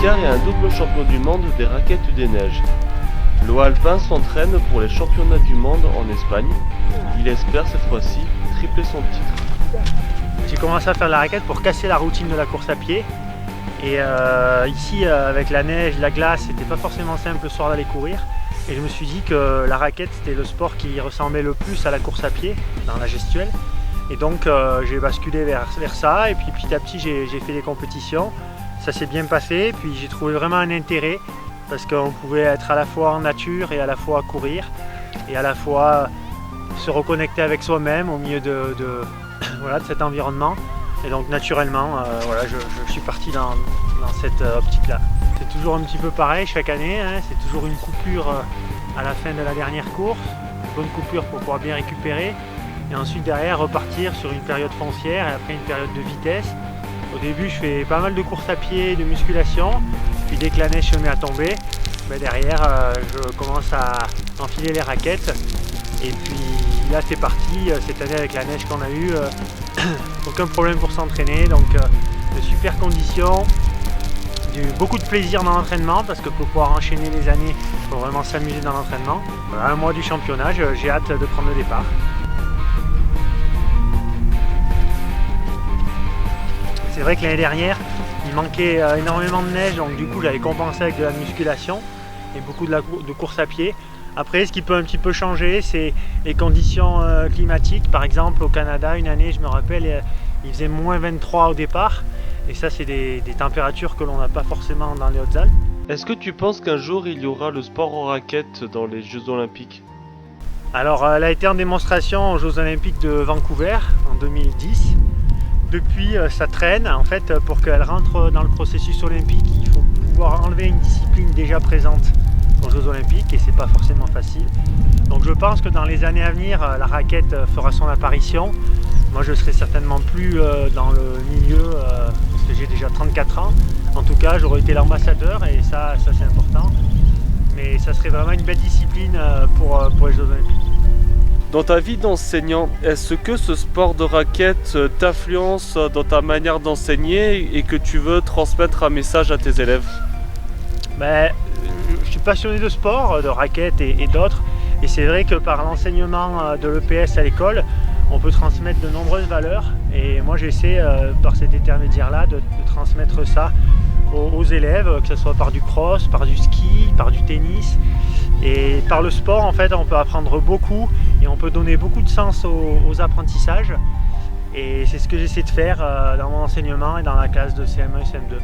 Oscar est un double champion du monde des raquettes des neiges. Le alpin s'entraîne pour les championnats du monde en Espagne. Il espère cette fois-ci tripler son titre. J'ai commencé à faire de la raquette pour casser la routine de la course à pied. Et ici, avec la neige, la glace, c'était pas forcément simple le soir d'aller courir. Et je me suis dit que la raquette, c'était le sport qui ressemblait le plus à la course à pied, dans la gestuelle. Et donc, j'ai basculé vers ça. Et puis, petit à petit, j'ai fait des compétitions. Ça s'est bien passé. Puis, j'ai trouvé vraiment un intérêt parce qu'on pouvait être à la fois en nature et à la fois courir. Et à la fois se reconnecter avec soi-même au milieu de cet environnement. Et donc, naturellement, je suis parti dans cette optique-là. C'est toujours un petit peu pareil chaque année, hein, c'est toujours une coupure à la fin de la dernière course, une bonne coupure pour pouvoir bien récupérer, et ensuite derrière repartir sur une période foncière et après une période de vitesse. Au début je fais pas mal de courses à pied, de musculation, puis dès que la neige se met à tomber, derrière je commence à enfiler les raquettes, et puis là c'est parti, cette année avec la neige qu'on a eue, aucun problème pour s'entraîner, donc de super conditions. Beaucoup de plaisir dans l'entraînement parce que pour pouvoir enchaîner les années, il faut vraiment s'amuser dans l'entraînement. Un mois du championnat, j'ai hâte de prendre le départ. C'est vrai que l'année dernière, il manquait énormément de neige, donc du coup j'avais compensé avec de la musculation et beaucoup de course à pied. Après, ce qui peut un petit peu changer, c'est les conditions climatiques. Par exemple, au Canada, une année, je me rappelle, il faisait moins 23 au départ. Et ça, c'est des températures que l'on n'a pas forcément dans les Hautes-Alpes. Est-ce que tu penses qu'un jour il y aura le sport en raquette dans les Jeux Olympiques? Alors, elle a été en démonstration aux Jeux Olympiques de Vancouver en 2010. Depuis, ça traîne. En fait, pour qu'elle rentre dans le processus olympique, il faut pouvoir enlever une discipline déjà présente aux Jeux Olympiques et c'est pas forcément facile. Donc, je pense que dans les années à venir, la raquette fera son apparition. Moi, je serai certainement plus dans le milieu parce que j'ai déjà 34 ans. En tout cas, j'aurais été l'ambassadeur et ça c'est important. Mais ça serait vraiment une belle discipline pour les Jeux Olympiques. Dans ta vie d'enseignant, est-ce que ce sport de raquette t'influence dans ta manière d'enseigner et que tu veux transmettre un message à tes élèves? Je suis passionné de sport, de raquette et d'autres. Et c'est vrai que par l'enseignement de l'EPS à l'école, on peut transmettre de nombreuses valeurs. Et moi j'essaie par cet intermédiaire-là de transmettre ça aux élèves, que ce soit par du cross, par du ski, par du tennis. Et par le sport, en fait, on peut apprendre beaucoup et on peut donner beaucoup de sens aux apprentissages. Et c'est ce que j'essaie de faire dans mon enseignement et dans la classe de CM1 et CM2.